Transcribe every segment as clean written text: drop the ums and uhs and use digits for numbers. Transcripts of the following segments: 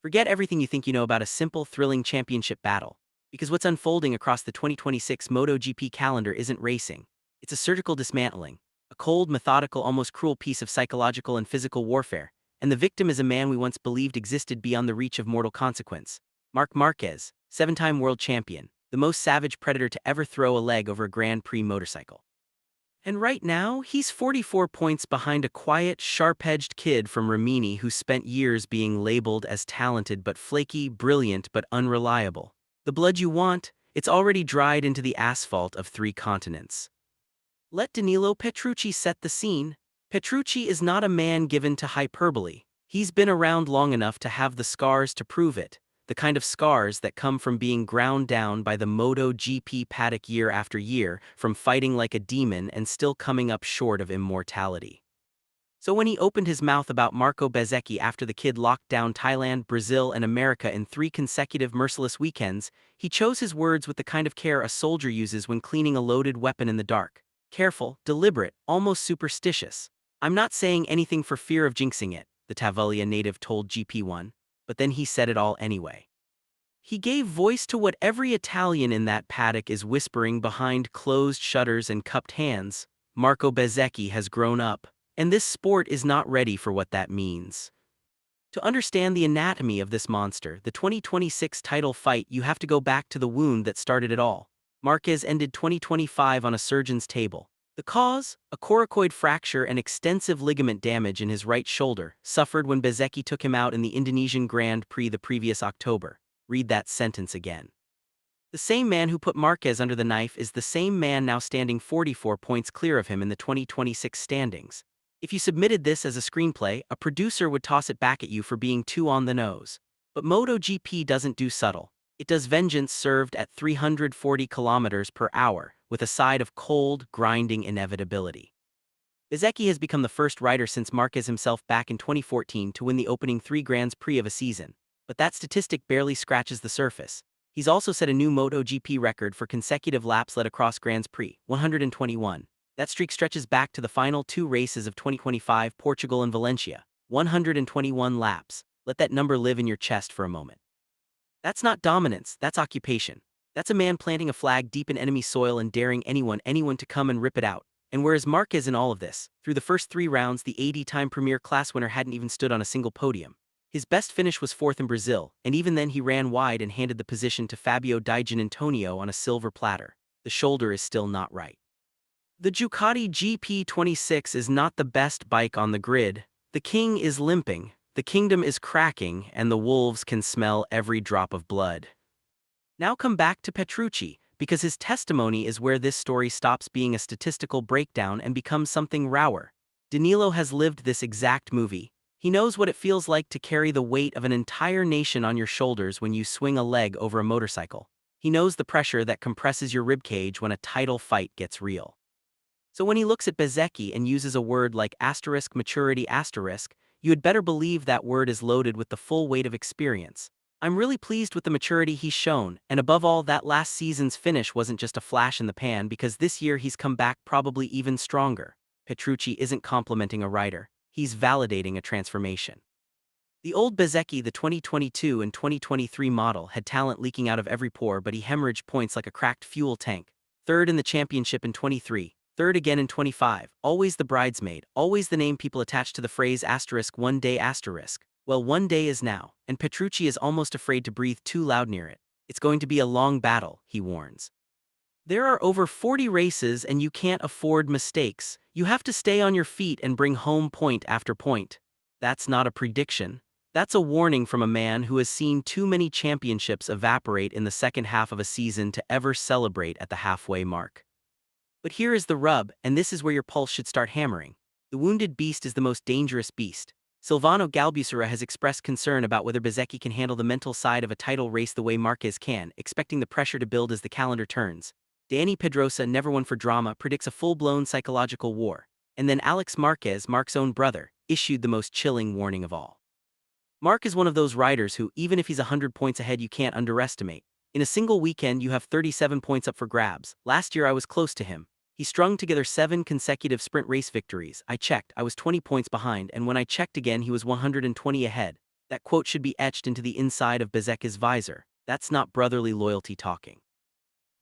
Forget everything you think you know about a simple, thrilling championship battle. Because what's unfolding across the 2026 MotoGP calendar isn't racing. It's a surgical dismantling, a cold, methodical, almost cruel piece of psychological and physical warfare, and the victim is a man we once believed existed beyond the reach of mortal consequence. Marc Marquez, seven-time world champion, the most savage predator to ever throw a leg over a Grand Prix motorcycle. And right now, he's 44 points behind a quiet, sharp-edged kid from Rimini who spent years being labeled as talented but flaky, brilliant but unreliable. The blood you want, it's already dried into the asphalt of three continents. Let Danilo Petrucci set the scene. Petrucci is not a man given to hyperbole. He's been around long enough to have the scars to prove it, the kind of scars that come from being ground down by the MotoGP paddock year after year, from fighting like a demon and still coming up short of immortality. So when he opened his mouth about Marco Bezzecchi after the kid locked down Thailand, Brazil, and America in 3 consecutive merciless weekends, he chose his words with the kind of care a soldier uses when cleaning a loaded weapon in the dark. Careful, deliberate, almost superstitious. "I'm not saying anything for fear of jinxing it," the Tavullia native told GP1, but then he said it all anyway. He gave voice to what every Italian in that paddock is whispering behind closed shutters and cupped hands. Marco Bezzecchi has grown up, and this sport is not ready for what that means. To understand the anatomy of this monster, the 2026 title fight, you have to go back to the wound that started it all. Marquez ended 2025 on a surgeon's table. The cause? A coracoid fracture and extensive ligament damage in his right shoulder, suffered when Bezzecchi took him out in the Indonesian Grand Prix the previous October. Read that sentence again. The same man who put Marquez under the knife is the same man now standing 44 points clear of him in the 2026 standings. If you submitted this as a screenplay, a producer would toss it back at you for being too on the nose. But MotoGP doesn't do subtle. It does vengeance served at 340 kilometers per hour, with a side of cold, grinding inevitability. Bezzecchi has become the first rider since Marquez himself back in 2014 to win the opening 3 Grands Prix of a season. But that statistic barely scratches the surface. He's also set a new MotoGP record for consecutive laps led across Grands Prix, 121. That streak stretches back to the final 2 races of 2025, Portugal and Valencia, 121 laps. Let that number live in your chest for a moment. That's not dominance, that's occupation. That's a man planting a flag deep in enemy soil and daring anyone to come and rip it out. And whereas Marquez in all of this, through the first 3 rounds the 80-time Premier class winner hadn't even stood on a single podium. His best finish was 4th in Brazil, and even then he ran wide and handed the position to Fabio Di Giannantonio on a silver platter. The shoulder is still not right. The Ducati GP26 is not the best bike on the grid. The king is limping, the kingdom is cracking, and the wolves can smell every drop of blood. Now come back to Petrucci, because his testimony is where this story stops being a statistical breakdown and becomes something rawer. Danilo has lived this exact movie. He knows what it feels like to carry the weight of an entire nation on your shoulders when you swing a leg over a motorcycle. He knows the pressure that compresses your ribcage when a title fight gets real. So when he looks at Bezzecchi and uses a word like *maturity*, you had better believe that word is loaded with the full weight of experience. I'm really pleased with the maturity he's shown, and above all, that last season's finish wasn't just a flash in the pan, because this year he's come back probably even stronger. Petrucci isn't complimenting a rider, he's validating a transformation. The old Bezzecchi, the 2022 and 2023 model, had talent leaking out of every pore, but he hemorrhaged points like a cracked fuel tank. 3rd in the championship in 23, 3rd again in 25, always the bridesmaid, always the name people attach to the phrase *one day*. Well, one day is now, and Petrucci is almost afraid to breathe too loud near it. It's going to be a long battle, he warns. There are over 40 races and you can't afford mistakes. You have to stay on your feet and bring home point after point. That's not a prediction. That's a warning from a man who has seen too many championships evaporate in the second half of a season to ever celebrate at the halfway mark. But here is the rub, and this is where your pulse should start hammering. The wounded beast is the most dangerous beast. Silvano Galbusera has expressed concern about whether Bezzecchi can handle the mental side of a title race the way Marquez can, expecting the pressure to build as the calendar turns. Dani Pedrosa, never one for drama, predicts a full-blown psychological war. And then Alex Marquez, Marc's own brother, issued the most chilling warning of all. Marc is one of those riders who, even if he's 100 points ahead, you can't underestimate. In a single weekend you have 37 points up for grabs. Last year I was close to him. He strung together 7 consecutive sprint race victories. I checked, I was 20 points behind, and when I checked again he was 120 ahead. That quote should be etched into the inside of Bezzecchi's visor. That's not brotherly loyalty talking.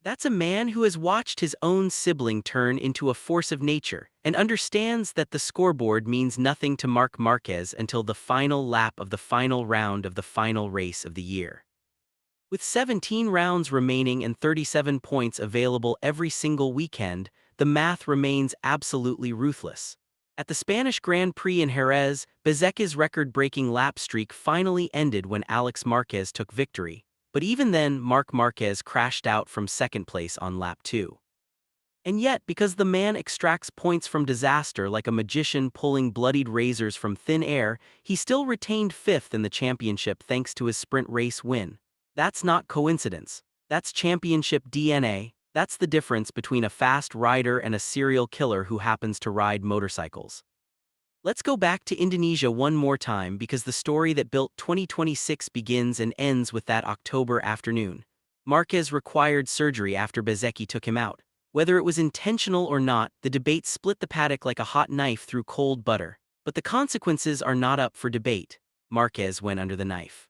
That's a man who has watched his own sibling turn into a force of nature and understands that the scoreboard means nothing to Marc Marquez until the final lap of the final round of the final race of the year. With 17 rounds remaining and 37 points available every single weekend, the math remains absolutely ruthless. At the Spanish Grand Prix in Jerez, Bezzecchi's record-breaking lap streak finally ended when Alex Marquez took victory, but even then Marc Marquez crashed out from second place on lap 2. And yet, because the man extracts points from disaster like a magician pulling bloodied razors from thin air, he still retained fifth in the championship thanks to his sprint race win. That's not coincidence. That's championship DNA. That's the difference between a fast rider and a serial killer who happens to ride motorcycles. Let's go back to Indonesia one more time because the story that built 2026 begins and ends with that October afternoon. Marquez required surgery after Bezzecchi took him out. Whether it was intentional or not, the debate split the paddock like a hot knife through cold butter. But the consequences are not up for debate. Marquez went under the knife.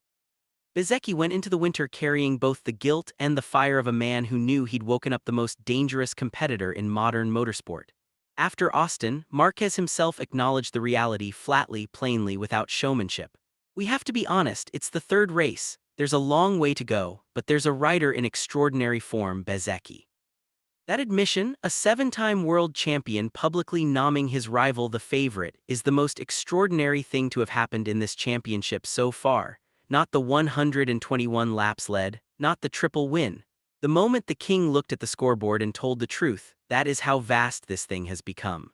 Bezzecchi went into the winter carrying both the guilt and the fire of a man who knew he'd woken up the most dangerous competitor in modern motorsport. After Austin, Marquez himself acknowledged the reality flatly, plainly, without showmanship. We have to be honest, it's the third race. There's a long way to go, but there's a rider in extraordinary form, Bezzecchi. That admission, a 7-time world champion publicly nomming his rival the favorite, is the most extraordinary thing to have happened in this championship so far. Not the 121 laps led, not the triple win. The moment the king looked at the scoreboard and told the truth, that is how vast this thing has become.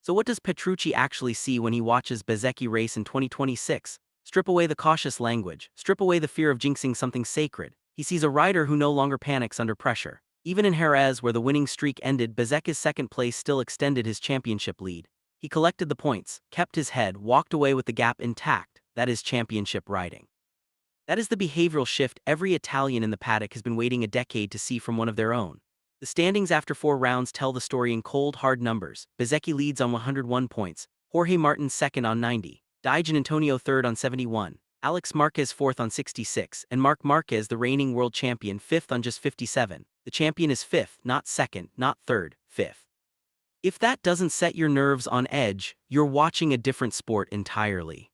So what does Petrucci actually see when he watches Bezzecchi race in 2026? Strip away the cautious language, strip away the fear of jinxing something sacred. He sees a rider who no longer panics under pressure. Even in Jerez, where the winning streak ended, Bezzecchi's second place still extended his championship lead. He collected the points, kept his head, walked away with the gap intact. That is championship riding. That is the behavioral shift every Italian in the paddock has been waiting a decade to see from one of their own. The standings after 4 rounds tell the story in cold, hard numbers. Bezzecchi leads on 101 points, Jorge Martin second on 90, Di Antonio third on 71, Alex Marquez fourth on 66, and Marc Marquez, the reigning world champion, fifth on just 57. The champion is fifth, not second, not third, fifth. If that doesn't set your nerves on edge, you're watching a different sport entirely.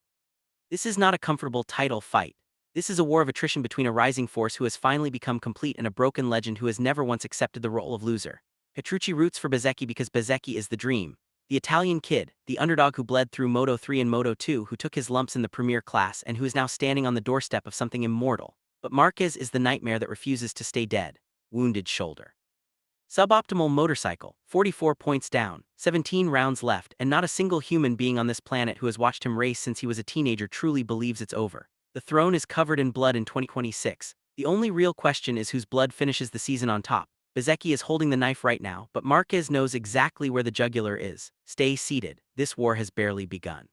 This is not a comfortable title fight. This is a war of attrition between a rising force who has finally become complete and a broken legend who has never once accepted the role of loser. Petrucci roots for Bezzecchi because Bezzecchi is the dream. The Italian kid, the underdog who bled through Moto 3 and Moto 2, who took his lumps in the premier class and who is now standing on the doorstep of something immortal. But Marquez is the nightmare that refuses to stay dead. Wounded shoulder. Suboptimal motorcycle, 44 points down, 17 rounds left, and not a single human being on this planet who has watched him race since he was a teenager truly believes it's over. The throne is covered in blood in 2026. The only real question is whose blood finishes the season on top. Bezzecchi is holding the knife right now, but Marquez knows exactly where the jugular is. Stay seated. This war has barely begun.